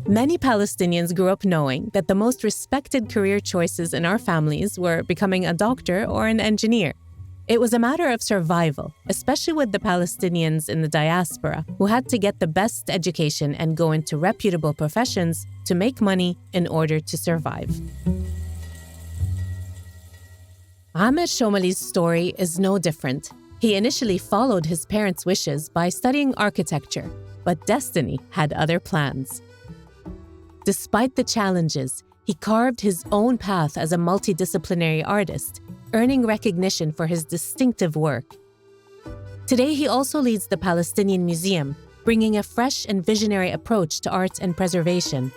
Many Palestinians grew up knowing that the most respected career choices in our families were becoming a doctor or an engineer. It was a matter of survival, especially with the Palestinians in the diaspora, who had to get the best education and go into reputable professions to make money in order to survive. Amer Shomali's story is no different. He initially followed his parents' wishes by studying architecture, but destiny had other plans. Despite the challenges, he carved his own path as a multidisciplinary artist, earning recognition for his distinctive work. Today, he also leads the Palestinian Museum, bringing a fresh and visionary approach to art and preservation.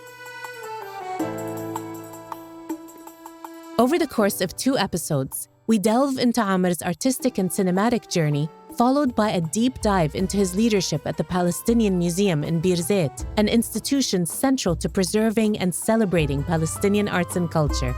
Over the course of 2 episodes, we delve into Amer's artistic and cinematic journey, followed by a deep dive into his leadership at the Palestinian Museum in Birzeit, an institution central to preserving and celebrating Palestinian arts and culture.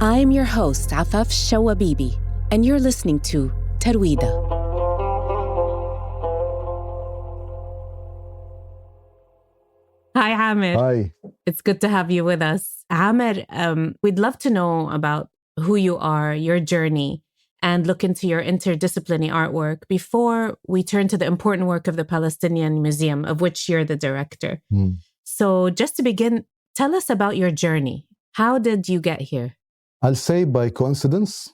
I'm your host, Afaf Shawabibi, and you're listening to Tarwida. Hi, Amer. Hi. It's good to have you with us. Amer, we'd love to know about who you are, your journey, and look into your interdisciplinary artwork before we turn to the important work of the Palestinian Museum, of which you're the director. So just to begin, tell us about your journey. How did you get here? I'll say by coincidence.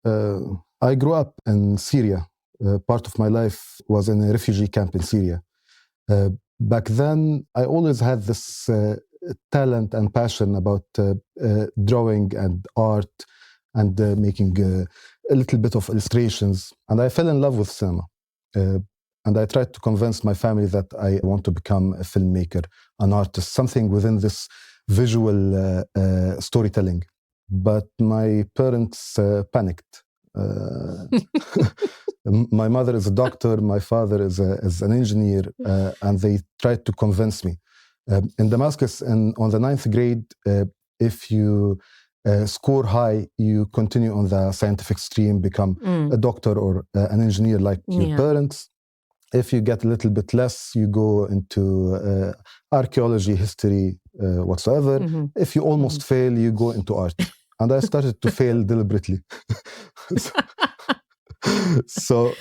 I grew up in Syria. Part of my life was in a refugee camp in Syria. Back then, I always had this talent and passion about drawing and art and making a little bit of illustrations. And I fell in love with cinema. And I tried to convince my family that I want to become a filmmaker, an artist, something within this visual storytelling. But my parents panicked. My mother is a doctor, my father is an engineer, and they tried to convince me. In Damascus, on the 9th grade, if you score high, you continue on the scientific stream, become a doctor or an engineer like your parents. If you get a little bit less, you go into archaeology, history, whatsoever. If you almost fail, you go into art. And I started to fail deliberately. So,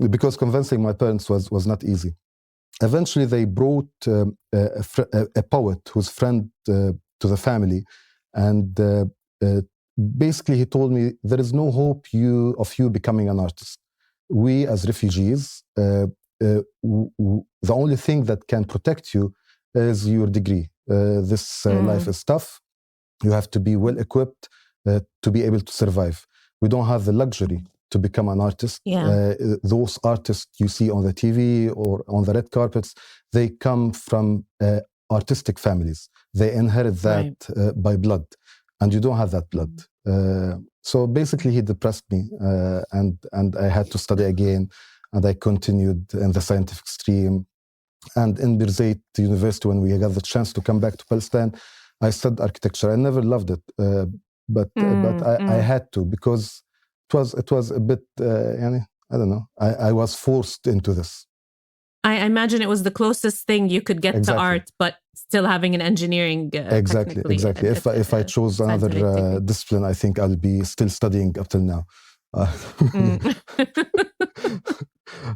because convincing my parents was not easy. Eventually, they brought a poet who's friend to the family. And basically, he told me, there is no hope of you becoming an artist. We, as refugees, the only thing that can protect you is your degree. This life is tough. You have to be well equipped to be able to survive. We don't have the luxury to become an artist. Those artists you see on the TV or on the red carpets, they come from artistic families. They inherit that by blood, and you don't have that blood. So basically, he depressed me, and I had to study again, and I continued in the scientific stream. And in Birzeit University, when we got the chance to come back to Palestine, I studied architecture. I never loved it, but I had to, because it was a bit, I don't know. I was forced into this. I imagine it was the closest thing you could get to art, but still having an engineering. Exactly. If I chose another discipline, I think I'll be still studying up till now.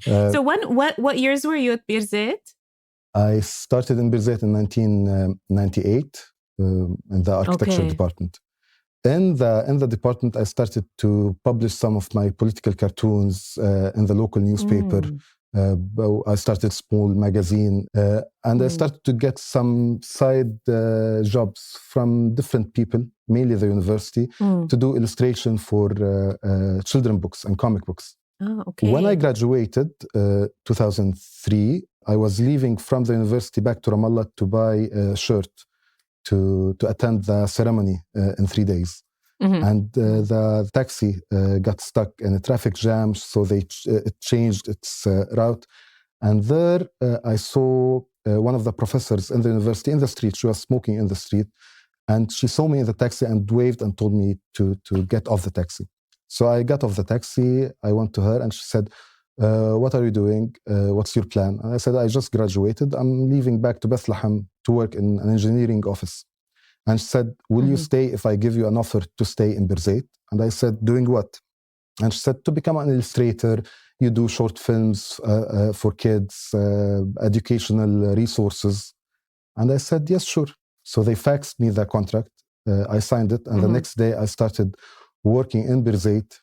So what years were you at Birzeit? I started in Birzeit in 1998 in the architecture department. In the department, I started to publish some of my political cartoons in the local newspaper. I started a small magazine, and I started to get some side jobs from different people, mainly the university, to do illustration for children books and comic books. Oh, okay. When I graduated, 2003, I was leaving from the university back to Ramallah to buy a shirt to attend the ceremony in 3 days. And the taxi got stuck in a traffic jam, so it changed its route. And there I saw one of the professors in the university in the street. She was smoking in the street, and she saw me in the taxi and waved and told me to get off the taxi. So I got off the taxi, I went to her, and she said, what are you doing? What's your plan? And I said, I just graduated. I'm leaving back to Bethlehem to work in an engineering office. And she said, will you stay if I give you an offer to stay in Birzeit? And I said, doing what? And she said, to become an illustrator. You do short films for kids, educational resources. And I said, yes, sure. So they faxed me the contract. I signed it. And the next day I started working in Birzeit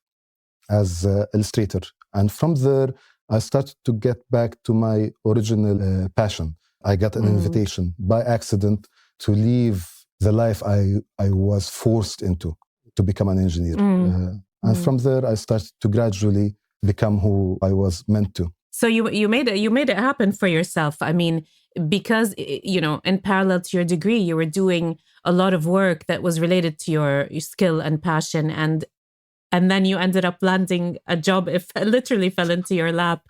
as an illustrator. And from there, I started to get back to my original passion. I got an invitation by accident to leave the life I was forced into, to become an engineer. And from there, I started to gradually become who I was meant to. So you made it happen for yourself. I mean, because, in parallel to your degree, you were doing a lot of work that was related to your skill and passion. And then you ended up landing a job. It literally fell into your lap.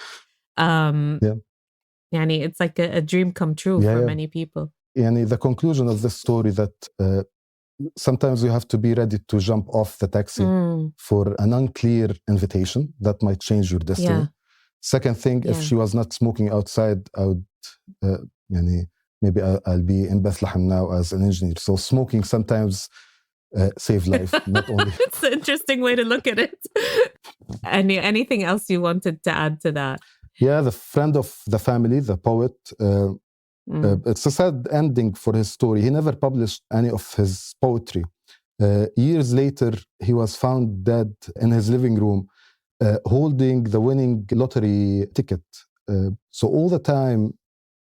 It's like a dream come true for many people. The conclusion of this story that sometimes you have to be ready to jump off the taxi for an unclear invitation that might change your destiny. Yeah. Second thing, if she was not smoking outside, I would, maybe I'll be in Bethlehem now as an engineer. So smoking sometimes save life, not only. It's an interesting way to look at it. Anything else you wanted to add to that? Yeah, the friend of the family, the poet, it's a sad ending for his story. He never published any of his poetry. Years later, he was found dead in his living room, holding the winning lottery ticket. So all the time,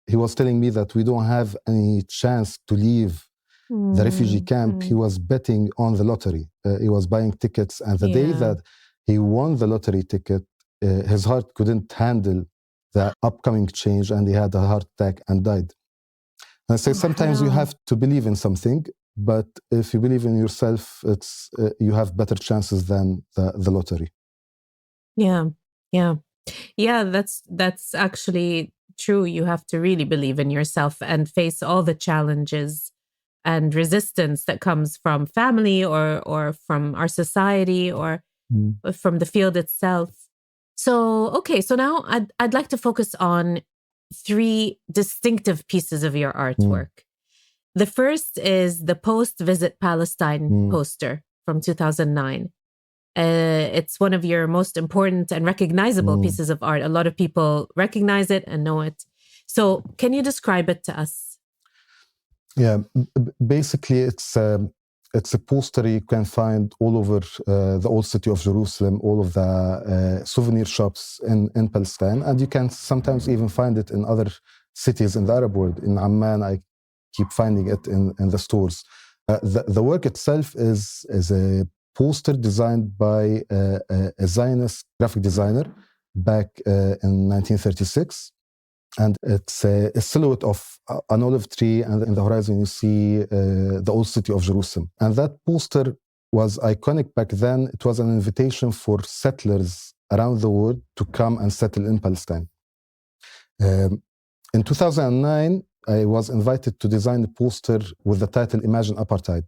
he was telling me that we don't have any chance to leave the refugee camp. He was betting on the lottery. He was buying tickets. And the day that he won the lottery ticket, his heart couldn't handle the upcoming change, and he had a heart attack and died. And I say sometimes you have to believe in something, but if you believe in yourself, it's you have better chances than the lottery. Yeah. That's actually true. You have to really believe in yourself and face all the challenges and resistance that comes from family or from our society or from the field itself. So now I'd like to focus on 3 distinctive pieces of your artwork. The first is the post-Visit Palestine poster from 2009. It's one of your most important and recognizable pieces of art. A lot of people recognize it and know it. So can you describe it to us? Yeah, basically it's a poster you can find all over the old city of Jerusalem, all of the souvenir shops in Palestine. And you can sometimes even find it in other cities in the Arab world. In Amman, I keep finding it in the stores. The work itself is a poster designed by a Zionist graphic designer back in 1936. And it's a silhouette of an olive tree, and in the horizon you see the old city of Jerusalem. And that poster was iconic back then. It was an invitation for settlers around the world to come and settle in Palestine. In 2009, I was invited to design a poster with the title Imagine Apartheid.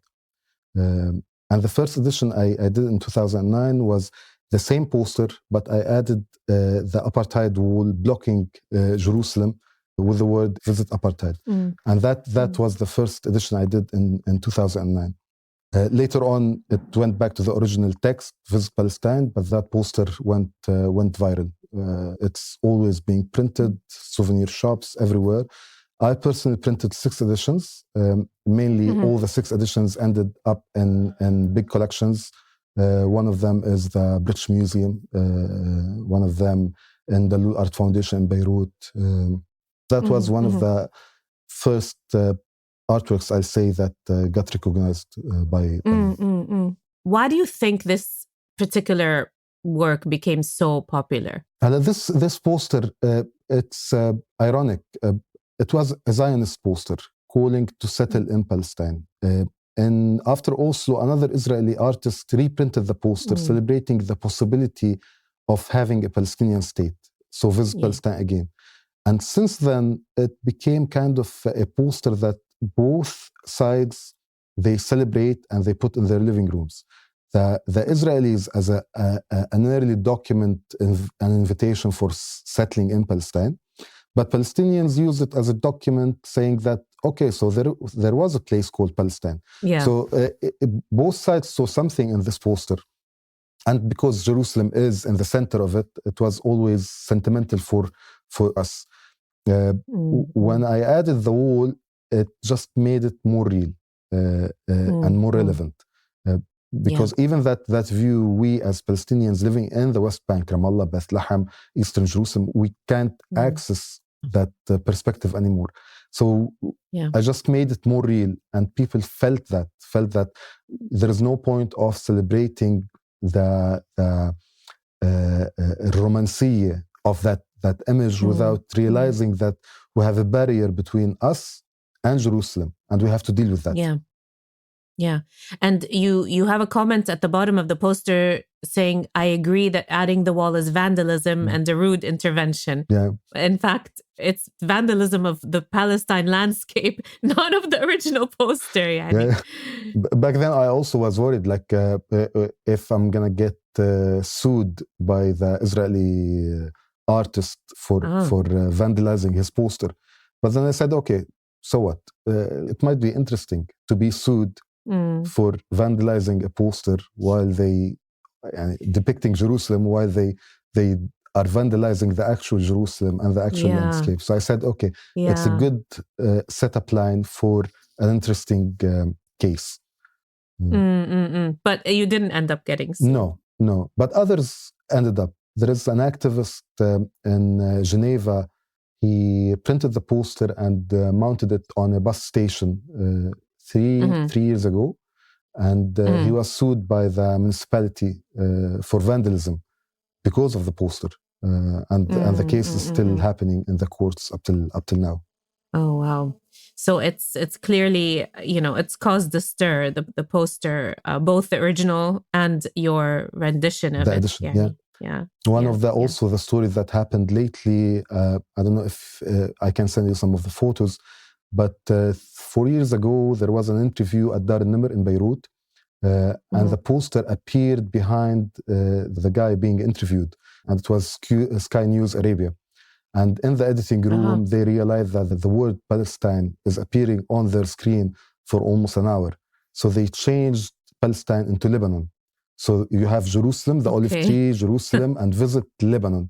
And the first edition I did in 2009 was the same poster, but I added the apartheid wall blocking Jerusalem with the word Visit Apartheid. And that was the first edition I did in 2009. Later on, it went back to the original text, Visit Palestine, but that poster went viral. It's always being printed, souvenir shops everywhere. I personally printed 6 editions. Mainly all the 6 editions ended up in big collections. One of them is the British Museum, one of them in the Lul Art Foundation in Beirut. That was one of the first artworks, I'll say, that got recognized by... Why do you think this particular work became so popular? This poster, it's ironic. It was a Zionist poster calling to settle in Palestine. and after Oslo, another Israeli artist reprinted the poster celebrating the possibility of having a Palestinian state. So Visit Palestine again. And since then, it became kind of a poster that both sides, they celebrate and they put in their living rooms. The Israelis as an early document, an invitation for settling in Palestine, but Palestinians use it as a document saying that, okay, so there was a place called Palestine. Yeah. So both sides saw something in this poster. And because Jerusalem is in the center of it, it was always sentimental for us. When I added the wall, it just made it more real and more relevant. Because even that view, we as Palestinians living in the West Bank, Ramallah, Bethlehem, Eastern Jerusalem, we can't access that perspective anymore. So I just made it more real, and people felt that there is no point of celebrating the romancía of that image without realizing that we have a barrier between us and Jerusalem, and we have to deal with that. Yeah. And you have a comment at the bottom of the poster saying, I agree that adding the wall is vandalism and a rude intervention. Yeah. In fact, it's vandalism of the Palestine landscape, not of the original poster. Yani. Yeah. Back then, I also was worried, like, if I'm going to get sued by the Israeli artist for vandalizing his poster. But then I said, okay, so what? It might be interesting to be sued for vandalizing a poster while they depicting Jerusalem, while they are vandalizing the actual Jerusalem and the actual landscape. So I said, okay, it's a good setup line for an interesting case. But you didn't end up getting sued. No. But others ended up. There is an activist in Geneva. He printed the poster and mounted it on a bus station three years ago, and he was sued by the municipality for vandalism because of the poster, and the case is still happening in the courts up till now. Oh wow! So it's clearly, it's caused a stir. The poster, both the original and your rendition of the it. Edition, One of the stories that happened lately. I don't know if I can send you some of the photos. But 4 years ago, there was an interview at Dar al-Nimr in Beirut, and the poster appeared behind the guy being interviewed, and it was Sky News Arabia. And in the editing room, they realized that the word Palestine is appearing on their screen for almost an hour. So they changed Palestine into Lebanon. So you have Jerusalem, the olive tree, Jerusalem, and Visit Lebanon.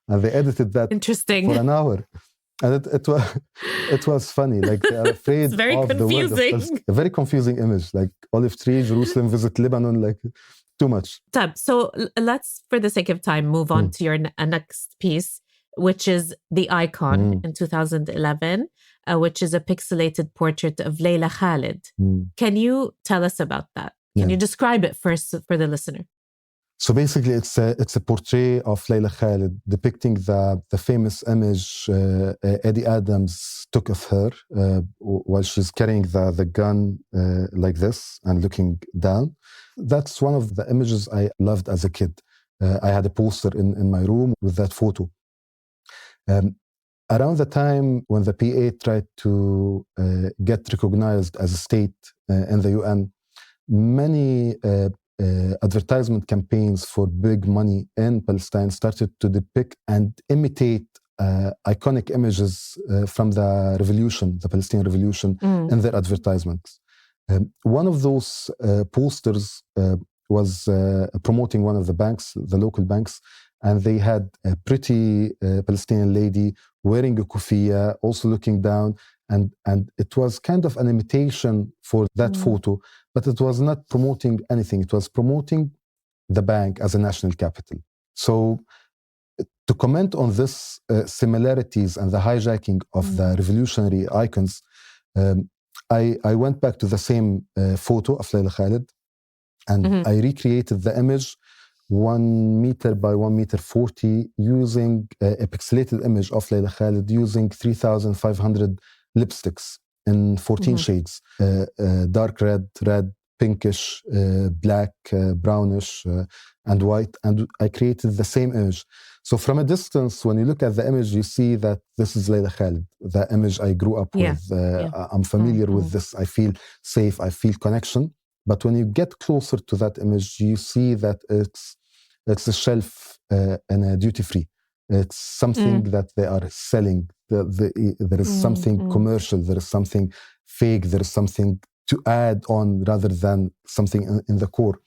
And they edited that for an hour. And it was funny. Like, they are afraid it's very of confusing. the word of a very confusing image, like olive tree, Jerusalem, Visit Lebanon, like too much. So let's, for the sake of time, move on to your next piece, which is The Icon in 2011, which is a pixelated portrait of Leila Khaled. Can you tell us about that? Can you describe it first for the listener? So basically, it's a portrait of Leila Khaled depicting the famous image Eddie Adams took of her while she's carrying the gun like this and looking down. That's one of the images I loved as a kid. I had a poster in my room with that photo. Around the time when the PA tried to get recognized as a state in the UN, many advertisement campaigns for big money in Palestine started to depict and imitate iconic images from the revolution, the Palestinian revolution, in their advertisements. One of those posters was promoting one of the banks, the local banks, and they had a pretty Palestinian lady wearing a kufiya, also looking down, and it was kind of an imitation for that photo, but it was not promoting anything. It was promoting the bank as a national capital. So to comment on this similarities and the hijacking of the revolutionary icons, I went back to the same photo of Leila Khaled, and I recreated the image 1 meter by 1 meter 40 using a pixelated image of Leila Khaled using 3,500 lipsticks in 14 shades, dark red, pinkish, black, brownish, and white. And I created the same image. So from a distance, when you look at the image, you see that this is Leila Khaled, the image I grew up with. I'm familiar with this. I feel safe. I feel connection. But when you get closer to that image, you see that it's a shelf in a duty-free. It's something that they are selling. There is something commercial. There is something fake. There is something to add on rather than something in the core.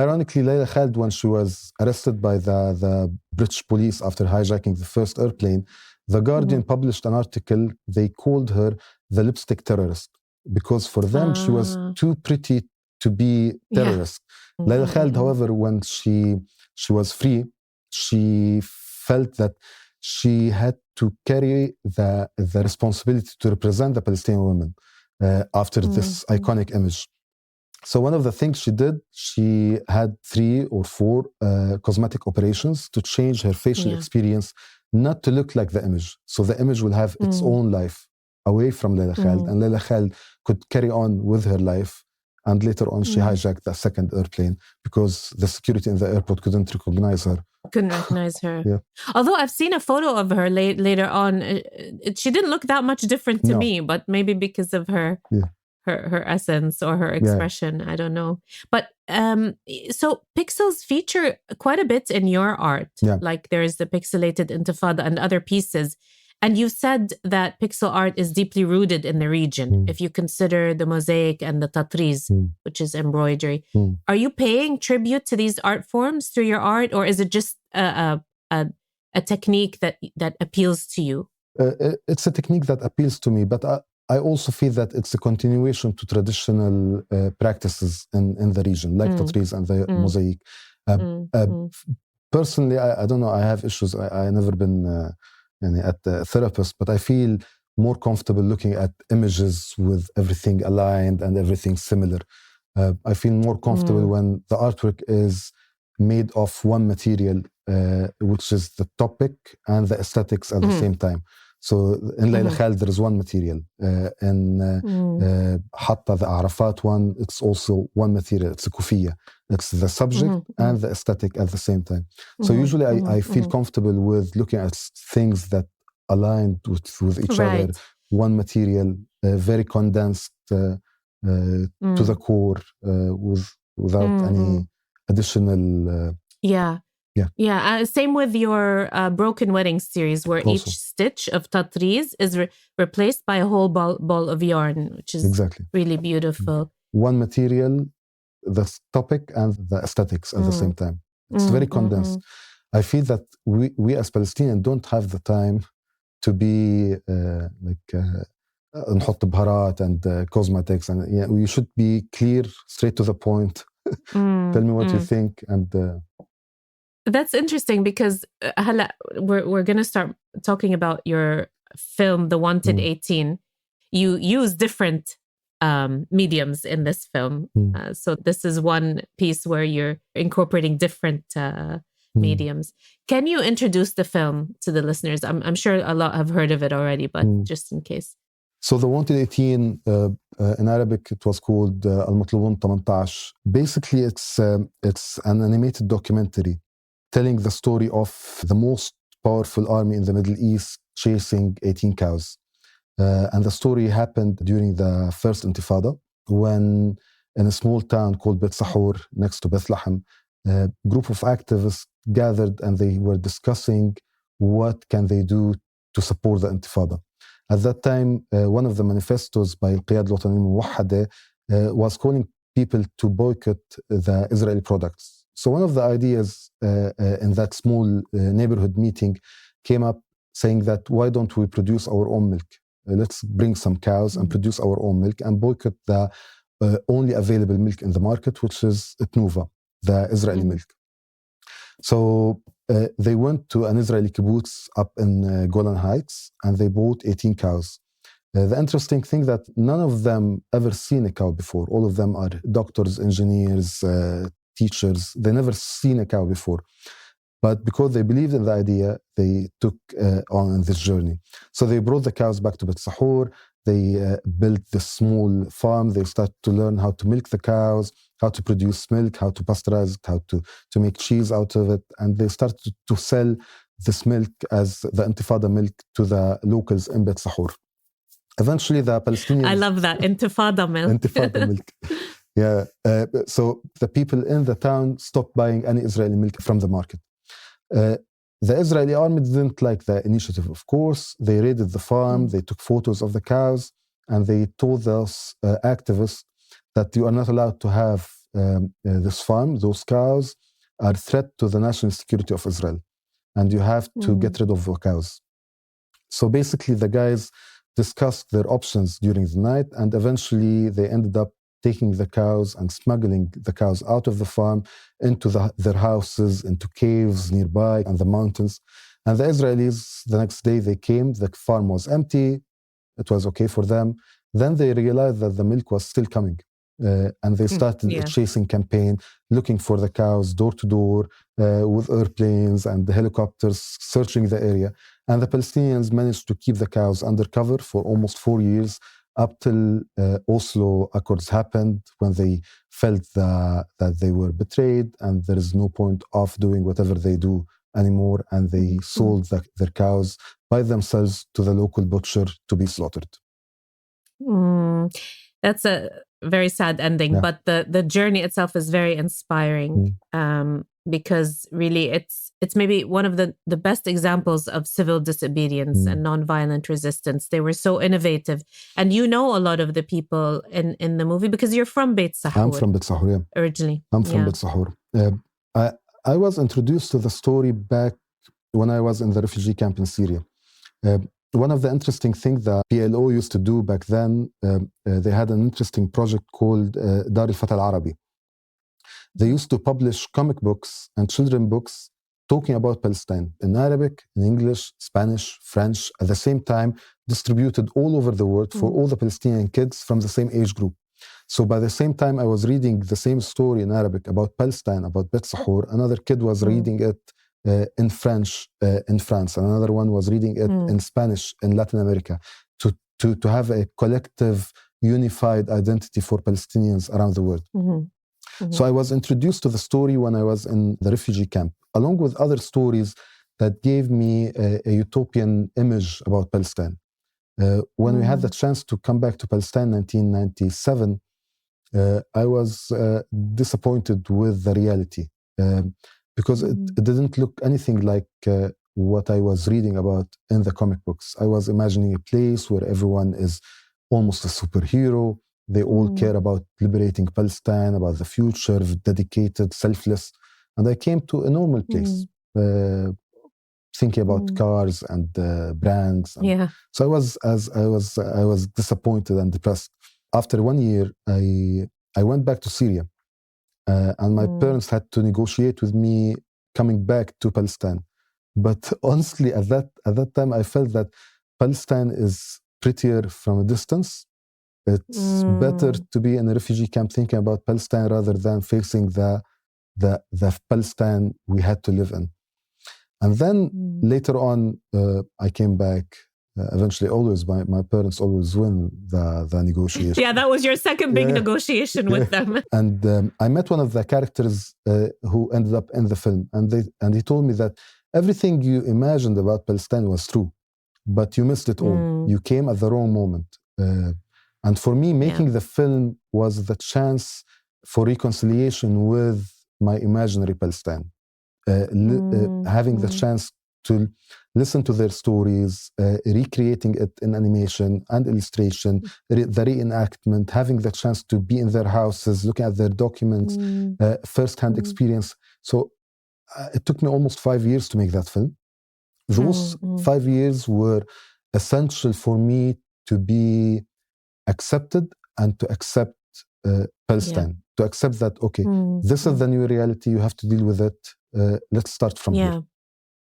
Ironically, Leila Khaled, when she was arrested by the British police after hijacking the first airplane, The Guardian published an article. They called her the lipstick terrorist because for them, she was too pretty to be terrorist. Leila Khaled, however, when she was free, she felt that she had to carry the responsibility to represent the Palestinian women after this iconic image. So one of the things she did, she had 3 or 4 cosmetic operations to change her facial experience, not to look like the image. So the image will have its own life away from Leila Khaled, and Leila Khaled could carry on with her life. And later on, she hijacked the second airplane because the security in the airport couldn't recognize her. Although I've seen a photo of her later on, she didn't look that much different to me, but maybe because of her essence or her expression, I don't know. But so pixels feature quite a bit in your art. Like there's the pixelated Intifada and other pieces. And you said that pixel art is deeply rooted in the region. If you consider the mosaic and the tatriz, which is embroidery, are you paying tribute to these art forms through your art, or is it just a technique that appeals to you? It's a technique that appeals to me, but I also feel that it's a continuation to traditional practices in the region, like tatriz and the mosaic. Personally, I don't know. I have issues. I never been at a therapist, but I feel more comfortable looking at images with everything aligned and everything similar. I feel more comfortable when the artwork is made of one material, which is the topic and the aesthetics at the same time. So in Leila Khaled, there is one material. In Hatta, the Arafat one, it's also one material. It's a kufiya. It's the subject and the aesthetic at the same time. So usually I feel comfortable with looking at things that aligned with each other. One material, very condensed to the core, without any additional... Same with your Broken Wedding series, where each stitch of tatriz is replaced by a whole ball of yarn, which is really beautiful. One material, the topic and the aesthetics at the same time. It's very condensed. I feel that we as Palestinians don't have the time to be نحط بهارات and cosmetics, and we should be clear, straight to the point. Tell me what you think. And that's interesting because we're going to start talking about your film, The Wanted 18. You use different mediums in this film. So this is one piece where you're incorporating different mediums. Can you introduce the film to the listeners? I'm sure a lot have heard of it already, but just in case. So The Wanted 18, in Arabic, it was called Al-Matlubun 18. Basically, it's an animated documentary telling the story of the most powerful army in the Middle East chasing 18 cows. And the story happened during the first Intifada, when in a small town called Bet Sahur, next to Bethlehem, a group of activists gathered and they were discussing what can they do to support the Intifada. At that time, one of the manifestos by Al-Qiyad al-Watani al-Muwahhada was calling people to boycott the Israeli products. So one of the ideas in that small neighborhood meeting came up saying that why don't we produce our own milk? Let's bring some cows and produce our own milk and boycott the only available milk in the market, which is Tnuva, the Israeli milk. So they went to an Israeli kibbutz up in Golan Heights and they bought 18 cows. The interesting thing that none of them ever seen a cow before. All of them are doctors, engineers, teachers. They never seen a cow before. But because they believed in the idea, they took on this journey. So they brought the cows back to Bet Sahur. They built this small farm. They started to learn how to milk the cows, how to produce milk, how to pasteurize it, how to make cheese out of it. And they started to sell this milk as the Intifada milk to the locals in Beit Sahur. Eventually, the Palestinians... I love that, Intifada milk. Intifada milk. Yeah. So the people in the town stopped buying any Israeli milk from the market. The Israeli army didn't like the initiative, of course. They raided the farm, they took photos of the cows, and they told those activists that you are not allowed to have this farm. Those cows are a threat to the national security of Israel, and you have to get rid of the cows. So basically, the guys discussed their options during the night, and eventually they ended up taking the cows and smuggling the cows out of the farm into their houses, into caves nearby and the mountains. And the Israelis, the next day they came, the farm was empty, it was okay for them. Then they realized that the milk was still coming. And they started a chasing campaign, looking for the cows door to door with airplanes and the helicopters searching the area. And the Palestinians managed to keep the cows undercover for almost 4 years, up till Oslo Accords happened, when they felt that they were betrayed and there is no point of doing whatever they do anymore, and they sold their cows by themselves to the local butcher to be slaughtered. That's a very sad ending, but the journey itself is very inspiring, because really it's maybe one of the best examples of civil disobedience and nonviolent resistance. They were so innovative. And you know a lot of the people in the movie because you're from Beit Sahur. I'm from Beit Sahur, yeah. Originally. I'm from Beit Sahur. I was introduced to the story back when I was in the refugee camp in Syria. One of the interesting things that PLO used to do back then, they had an interesting project called Dar al-Fata al-Arabi. They used to publish comic books and children books talking about Palestine in Arabic, in English, Spanish, French, at the same time distributed all over the world for all the Palestinian kids from the same age group. So by the same time I was reading the same story in Arabic about Palestine, about Beit Sahur, another kid was reading it in French in France, and another one was reading it in Spanish in Latin America, to have a collective, unified identity for Palestinians around the world. So I was introduced to the story when I was in the refugee camp, along with other stories that gave me a utopian image about Palestine. When we had the chance to come back to Palestine in 1997, I was disappointed with the reality, because it didn't look anything like what I was reading about in the comic books. I was imagining a place where everyone is almost a superhero. They all care about liberating Palestine, about the future, dedicated, selfless. And I came to a normal place, thinking about cars and brands. And so I was disappointed and depressed. After 1 year, I went back to Syria, and my parents had to negotiate with me coming back to Palestine. But honestly, at that time, I felt that Palestine is prettier from a distance. It's better to be in a refugee camp thinking about Palestine rather than facing the Palestine we had to live in. And then later on, I came back. Eventually, always my parents always win the negotiation. Yeah, that was your second big negotiation with them. And I met one of the characters who ended up in the film, and he told me that everything you imagined about Palestine was true, but you missed it all. You came at the wrong moment. And for me, making the film was the chance for reconciliation with my imaginary Palestine. Having the chance to listen to their stories, recreating it in animation and illustration, the reenactment, having the chance to be in their houses, looking at their documents, first-hand experience. So it took me almost 5 years to make that film. Those 5 years were essential for me to be accepted and to accept Palestine, to accept that, okay, this is the new reality, you have to deal with it. Let's start from here.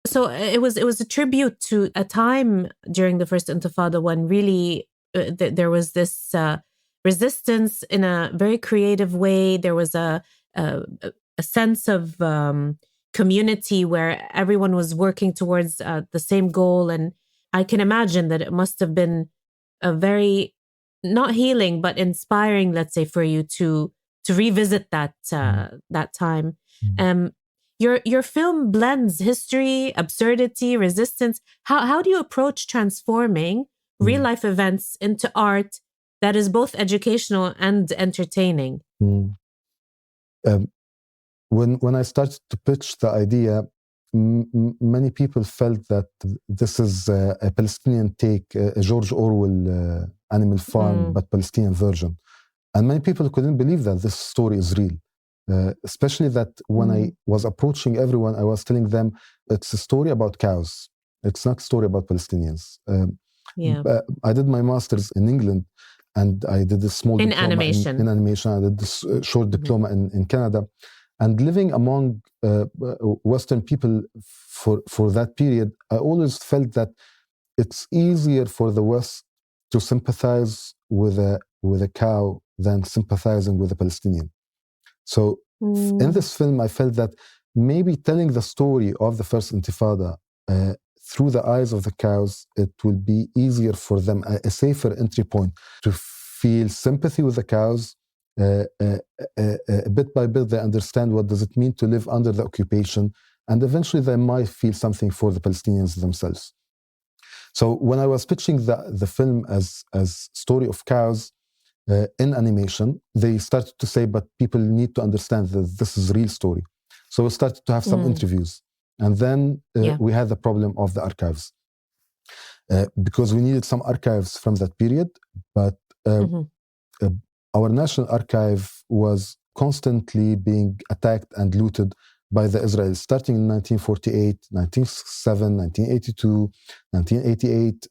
So it was a tribute to a time during the first Intifada when really there was this resistance in a very creative way. There was a sense of community where everyone was working towards the same goal. And I can imagine that it must have been a very, not healing, but inspiring, let's say, for you to revisit that that time. Your film blends history, absurdity, resistance. How do you approach transforming real life events into art that is both educational and entertaining? When I started to pitch the idea, many people felt that this is a Palestinian take, a George Orwell Animal Farm, but Palestinian version. And many people couldn't believe that this story is real. Especially that when I was approaching everyone, I was telling them it's a story about cows. It's not a story about Palestinians. I did my master's in England, and I did a small diploma animation. In animation. I did this short diploma in Canada. And living among Western people for that period, I always felt that it's easier for the West to sympathize with a cow than sympathizing with a Palestinian. So in this film, I felt that maybe telling the story of the first Intifada through the eyes of the cows, it will be easier for them, a safer entry point to feel sympathy with the cows. Bit by bit, they understand what does it mean to live under the occupation, and eventually they might feel something for the Palestinians themselves. So when I was pitching the film as story of cows in animation, they started to say, but people need to understand that this is a real story. So we started to have some interviews. And then we had the problem of the archives. Because we needed some archives from that period, but our National Archive was constantly being attacked and looted by the Israelis, starting in 1948, 1967, 1982, 1988,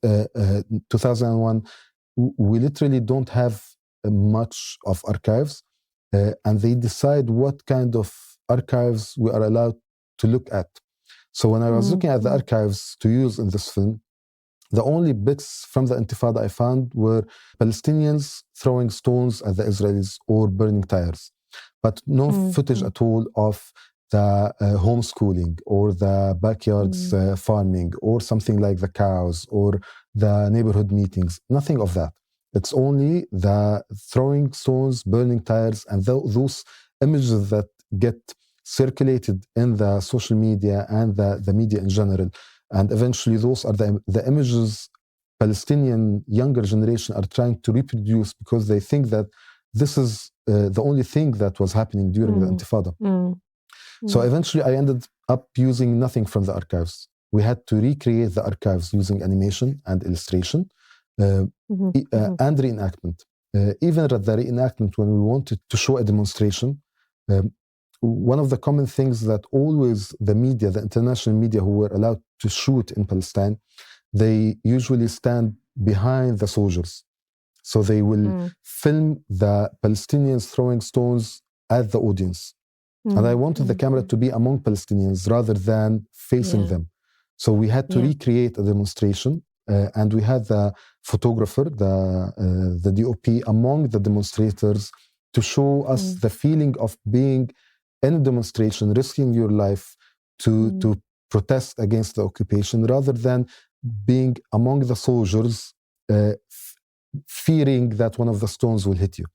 2001. We literally don't have much of archives, and they decide what kind of archives we are allowed to look at. So when I was looking at the archives to use in this film, the only bits from the Intifada I found were Palestinians throwing stones at the Israelis or burning tires, but no footage at all of the homeschooling or the backyards farming or something like the cows or the neighborhood meetings, nothing of that. It's only the throwing stones, burning tires, and those images that get circulated in the social media and the media in general. And eventually those are the images Palestinian younger generation are trying to reproduce because they think that this is the only thing that was happening during the Intifada. So eventually I ended up using nothing from the archives. We had to recreate the archives using animation and illustration and reenactment. Even at the reenactment, when we wanted to show a demonstration, one of the common things that always the media, the international media who were allowed to shoot in Palestine, they usually stand behind the soldiers. So they will film the Palestinians throwing stones at the audience. And I wanted the camera to be among Palestinians rather than facing them. So we had to recreate a demonstration, and we had the photographer, the DOP, among the demonstrators to show us the feeling of being in a demonstration, risking your life to protest against the occupation, rather than being among the soldiers, fearing that one of the stones will hit you.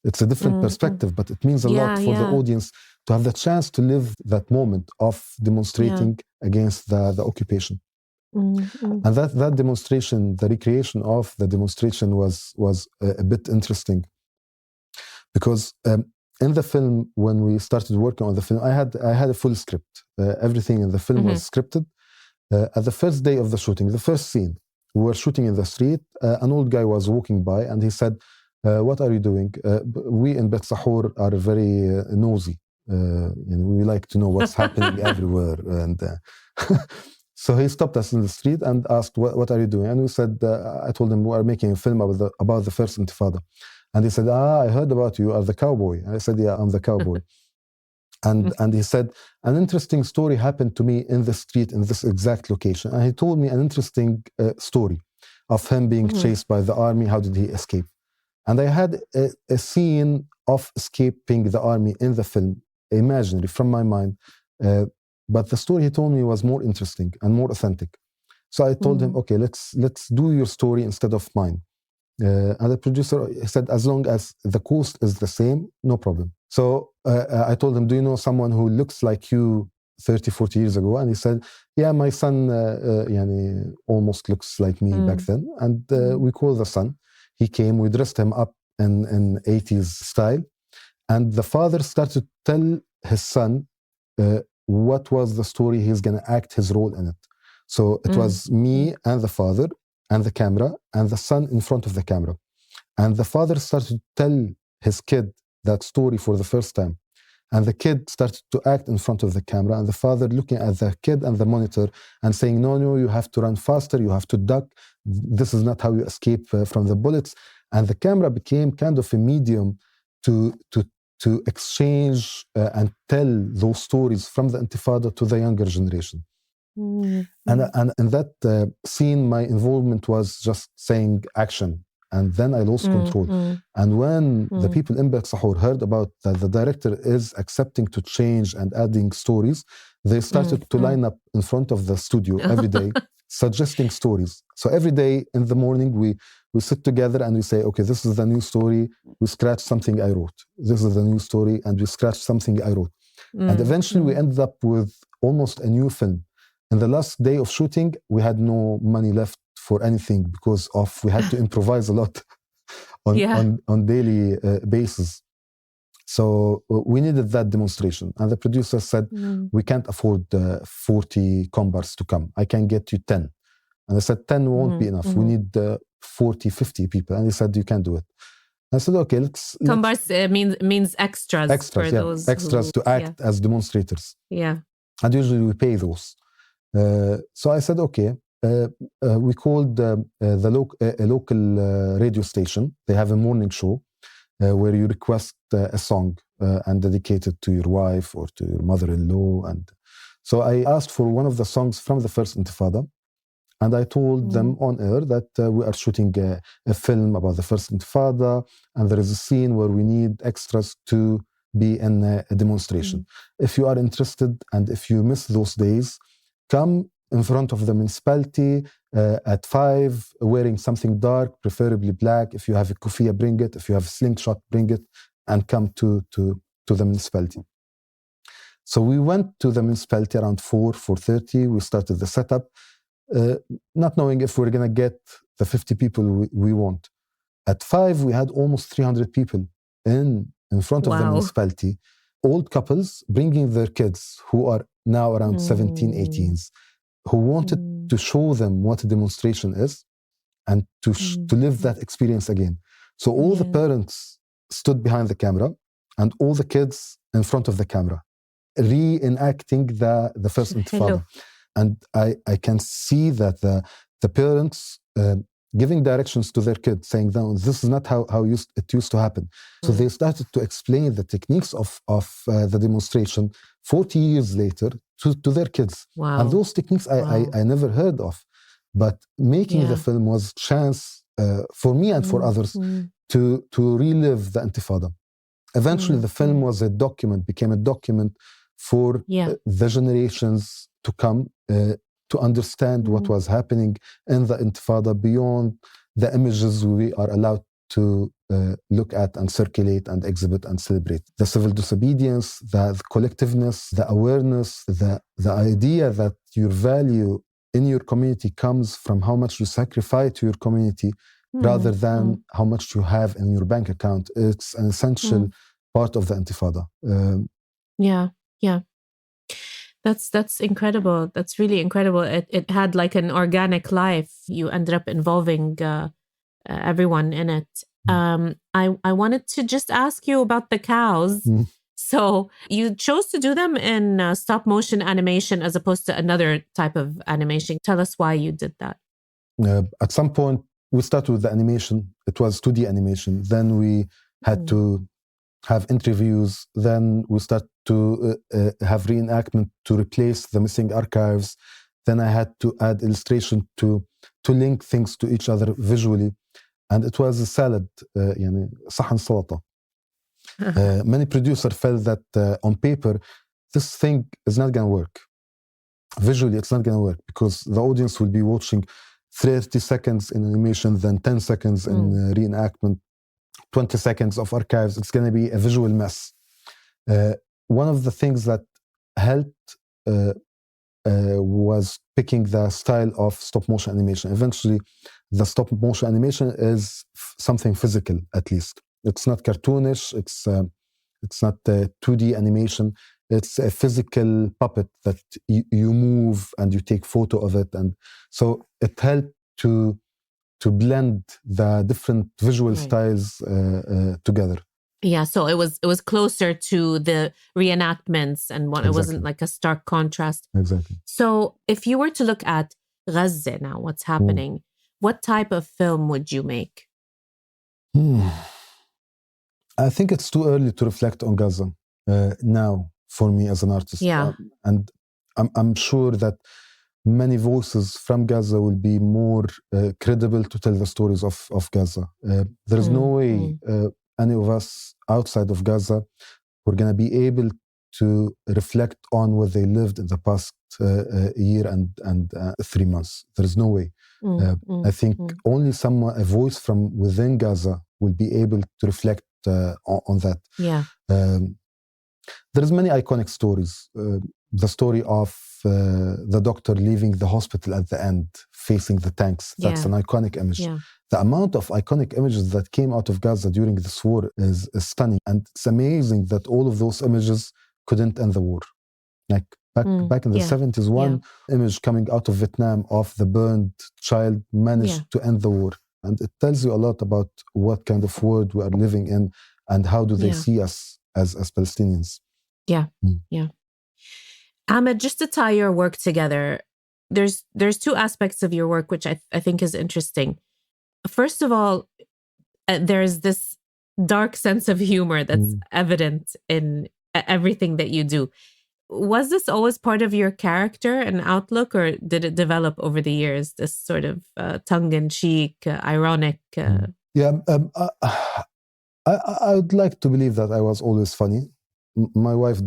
It's a different perspective, but it means a lot for the audience to have the chance to live that moment of demonstrating against the occupation. And that demonstration, the recreation of the demonstration was a bit interesting, because in the film, when we started working on the film, I had a full script. Everything in the film was scripted. At the first day of the shooting, the first scene, we were shooting in the street. An old guy was walking by, and he said, "What are you doing?" We in Bet Sahur are very nosy. We like to know what's happening everywhere. And so he stopped us in the street and asked, "What are you doing?" And we said, I told him, "We are making a film about the first Intifada." And he said, "I heard about you are the cowboy." And I said, "Yeah, I'm the cowboy." And he said, "An interesting story happened to me in the street in this exact location." And he told me an interesting story of him being chased by the army. How did he escape? And I had a scene of escaping the army in the film, imaginary from my mind. But the story he told me was more interesting and more authentic. So I told him, "Okay, let's do your story instead of mine." And the producer said, as long as the cost is the same, no problem. So I told him, do you know someone who looks like you 30, 40 years ago? And he said, yeah, my son almost looks like me back then. And we called the son. He came, we dressed him up in 80s style. And the father started to tell his son what was the story he's going to act his role in it. So it was me and the father and the camera and the son in front of the camera. And the father started to tell his kid that story for the first time. And the kid started to act in front of the camera, and the father looking at the kid and the monitor and saying, no, you have to run faster, you have to duck. This is not how you escape from the bullets. And the camera became kind of a medium to exchange and tell those stories from the Intifada to the younger generation. And in that scene, my involvement was just saying action. And then I lost control. And when the people in Beit Sahur heard about that the director is accepting to change and adding stories, they started to line up in front of the studio every day, suggesting stories. So every day in the morning, we sit together and we say, okay, this is the new story. We scratch something I wrote. This is the new story. And we scratch something I wrote. And eventually we ended up with almost a new film. In the last day of shooting, we had no money left for anything because we had to improvise a lot on daily basis. So we needed that demonstration. And the producer said, we can't afford 40 combars to come. I can get you 10. And I said, 10 won't be enough. We need 40, 50 people. And he said, you can't do it. I said, okay, let's combars means extras. Extras, for those extras to act as demonstrators. Yeah. And usually we pay those. So I said, okay. We called a local radio station. They have a morning show where you request a song and dedicate it to your wife or to your mother-in-law. And so I asked for one of the songs from the first Intifada, and I told them on air that we are shooting a film about the first Intifada, and there is a scene where we need extras to be in a demonstration. If you are interested and if you miss those days, come in front of the municipality at 5, wearing something dark, preferably black. If you have a kufiya, bring it. If you have a slingshot, bring it, and come to the municipality. So we went to the municipality around 4:30. We started the setup, not knowing if we're going to get the 50 people we want. At 5, we had almost 300 people in front of the municipality, old couples bringing their kids who are now around 17, 18s. Who wanted to show them what a demonstration is and to live that experience again. So all the parents stood behind the camera and all the kids in front of the camera, reenacting the first Intifada. And I can see that the parents giving directions to their kids, saying, no, this is not how it used to happen. So they started to explain the techniques of the demonstration 40 years later to their kids. Wow. And those techniques I never heard of. But making the film was a chance for me and for others to relive the Intifada. Eventually, the film was became a document for the generations to come to understand what was happening in the Intifada beyond the images we are allowed to look at and circulate and exhibit and celebrate. The civil disobedience, the collectiveness, the awareness, the idea that your value in your community comes from how much you sacrifice to your community rather than how much you have in your bank account. It's an essential part of the Intifada. Yeah. That's incredible. That's really incredible. It had like an organic life. You ended up involving everyone in it. I wanted to just ask you about the cows. So you chose to do them in stop motion animation as opposed to another type of animation. Tell us why you did that. At some point, we started with the animation. It was 2D animation. Then we had to have interviews. Then we start to have reenactment to replace the missing archives. Then I had to add illustration to link things to each other visually. And it was a salad, صحن سلطة. Many producers felt that on paper, this thing is not going to work. Visually, it's not going to work because the audience will be watching 30 seconds in animation, then 10 seconds in reenactment, 20 seconds of archives. It's going to be a visual mess. One of the things that helped was picking the style of stop motion animation. Eventually, the stop motion animation is something physical, at least. It's not cartoonish. It's not 2D animation. It's a physical puppet that you move and you take photo of it, and so it helped to blend the different visual styles together. Yeah, so it was closer to the reenactments, and it wasn't like a stark contrast. Exactly. So if you were to look at Gaza now, what's happening, what type of film would you make? I think it's too early to reflect on Gaza now for me as an artist. Yeah. And I'm sure that many voices from Gaza will be more credible to tell the stories of Gaza. There is no way any of us outside of Gaza were going to be able to reflect on what they lived in the past year and 3 months. There is no way. I think only a voice from within Gaza will be able to reflect on that. Yeah. There's many iconic stories. The story of the doctor leaving the hospital at the end, facing the tanks. That's an iconic image. Yeah. The amount of iconic images that came out of Gaza during this war is stunning. And it's amazing that all of those images couldn't end the war. Like back in the 70s, one image coming out of Vietnam of the burned child managed to end the war. And it tells you a lot about what kind of world we are living in and how do they see us as Palestinians. Yeah, yeah. Ahmed, just to tie your work together, there's two aspects of your work which I think is interesting. First of all, there's this dark sense of humor that's evident in everything that you do. Was this always part of your character and outlook, or did it develop over the years, this sort of tongue-in-cheek, ironic? I would like to believe that I was always funny. My wife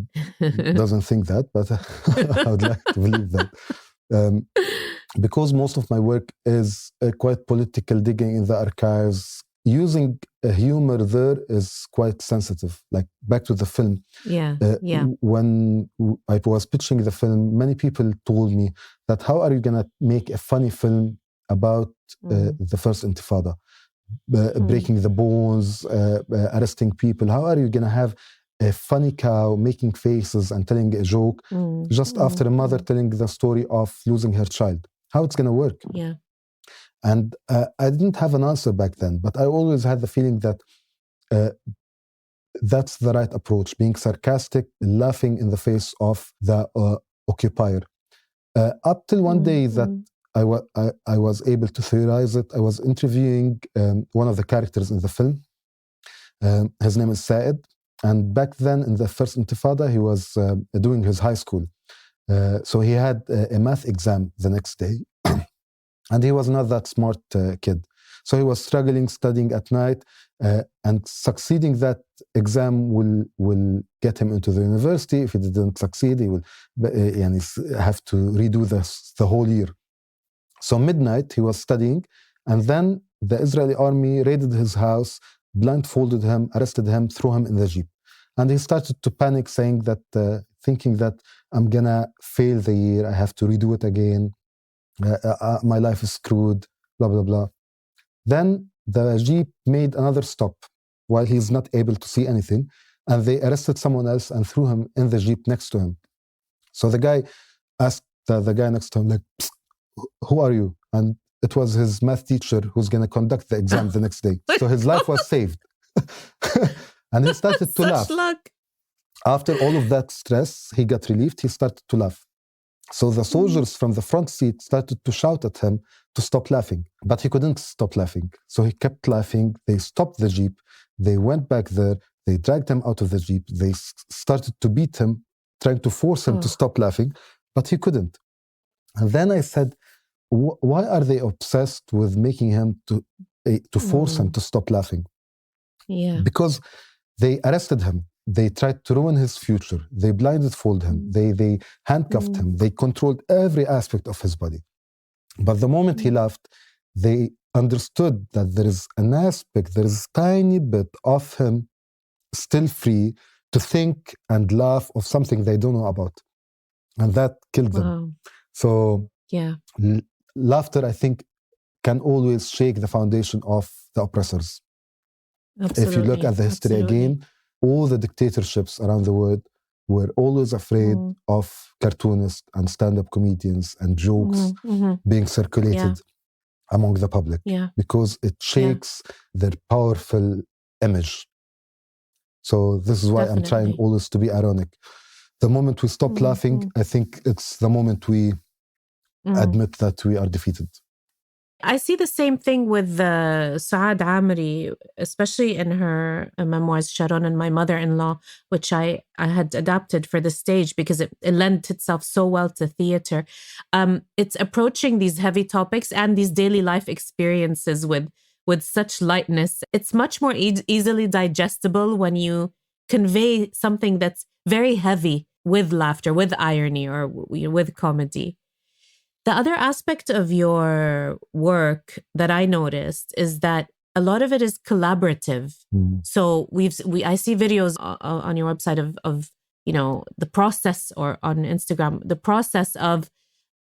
doesn't think that, but I would like to believe that. Because most of my work is quite political, digging in the archives. Using humor there is quite sensitive. Like back to the film. When I was pitching the film, many people told me that how are you going to make a funny film about the first Intifada? Breaking the bones, arresting people. How are you going to have a funny cow making faces and telling a joke just after a mother telling the story of losing her child? How it's going to work? Yeah. And I didn't have an answer back then, but I always had the feeling that that's the right approach, being sarcastic, laughing in the face of the occupier. Up till one day that I was able to theorize it. I was interviewing one of the characters in the film. His name is Said. And back then in the first Intifada, he was doing his high school. So he had a math exam the next day. And he was not that smart kid. So he was struggling, studying at night, and succeeding that exam will get him into the university. If he didn't succeed, he will have to redo the whole year. So midnight, he was studying, and then the Israeli army raided his house, blindfolded him, arrested him, threw him in the jeep. And he started to panic, saying that, thinking that I'm gonna fail the year, I have to redo it again. My life is screwed, blah, blah, blah. Then the Jeep made another stop while he's not able to see anything. And they arrested someone else and threw him in the Jeep next to him. So the guy asked the guy next to him, like, who are you? And it was his math teacher who's going to conduct the exam the next day. So his life was saved. And he started to laugh. Luck. After all of that stress, he got relieved. He started to laugh. So the soldiers from the front seat started to shout at him to stop laughing, but he couldn't stop laughing. So he kept laughing. They stopped the Jeep. They went back there. They dragged him out of the Jeep. They started to beat him, trying to force him to stop laughing, but he couldn't. And then I said, why are they obsessed with making him to force him to stop laughing? Yeah. Because they arrested him. They tried to ruin his future. They blindfolded him. They handcuffed him. They controlled every aspect of his body. But the moment he left, they understood that there is an aspect, there is a tiny bit of him still free to think and laugh of something they don't know about. And that killed them. Wow. So Yeah. Laughter, I think, can always shake the foundation of the oppressors. Absolutely. If you look at the history again, all the dictatorships around the world were always afraid of cartoonists and stand-up comedians and jokes being circulated among the public because it shakes their powerful image. So this is why I'm trying always to be ironic. The moment we stop laughing, I think it's the moment we admit that we are defeated. I see the same thing with Saad Amri, especially in her memoirs, Sharon and My Mother-in-Law, which I had adapted for the stage because it lent itself so well to theater. It's approaching these heavy topics and these daily life experiences with such lightness. It's much more easily digestible when you convey something that's very heavy with laughter, with irony, or with comedy. The other aspect of your work that I noticed is that a lot of it is collaborative. So I see videos on your website of the process, or on Instagram, the process of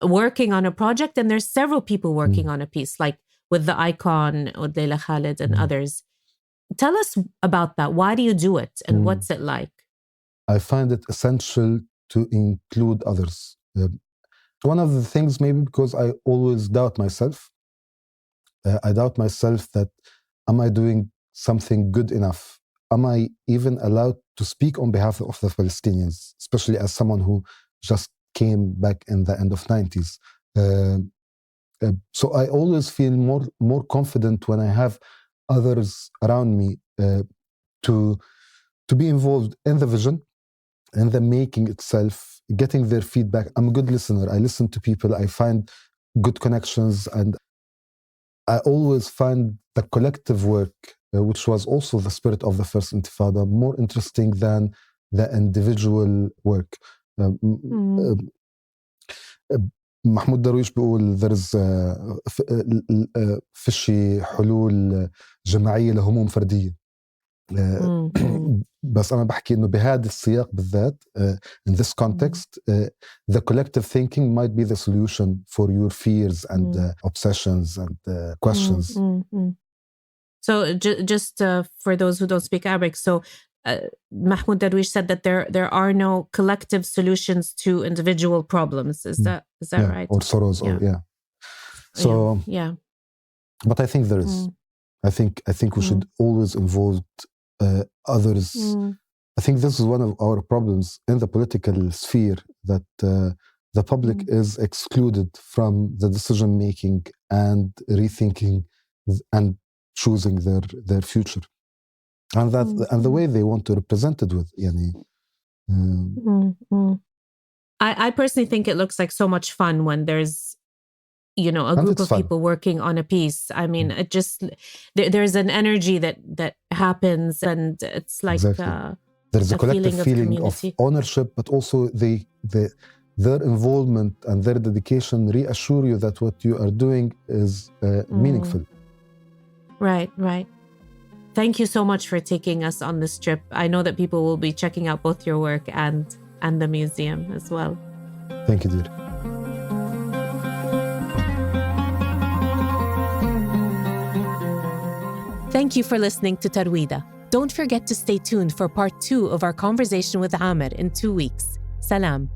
working on a project, and there's several people working on a piece, like with the icon or Leila Khaled and others. Tell us about that. Why do you do it, and what's it like? I find it essential to include others. One of the things, maybe because I always doubt myself. I doubt myself that, am I doing something good enough? Am I even allowed to speak on behalf of the Palestinians, especially as someone who just came back in the end of 90s? So I always feel more confident when I have others around me to be involved in the vision, in the making itself, getting their feedback. I'm a good listener. I listen to people. I find good connections. And I always find the collective work, which was also the spirit of the first Intifada, more interesting than the individual work. محمود درويش بيقول there's فيش حلول جماعية لهموم فردية. بس أنا بحكي إنه بهذا السياق بالذات, in this context, the collective thinking might be the solution for your fears and obsessions and questions. So just for those who don't speak Arabic, so Mahmoud Darwish said that there are no collective solutions to individual problems. Is that right? Or sorrows, So but I think there is. I think we should always involve others. I think this is one of our problems in the political sphere, that the public is excluded from the decision making and rethinking and choosing their future, and the way they want to represent it with. I personally think it looks like so much fun when there's a group of people working on a piece. I mean, it just there's an energy that happens, and it's like there's a collective feeling of ownership, but also their involvement and their dedication reassure you that what you are doing is meaningful. Right. Thank you so much for taking us on this trip. I know that people will be checking out both your work and the museum as well. Thank you, dear. Thank you for listening to Tarwida. Don't forget to stay tuned for part 2 of our conversation with Amer in 2 weeks. Salam.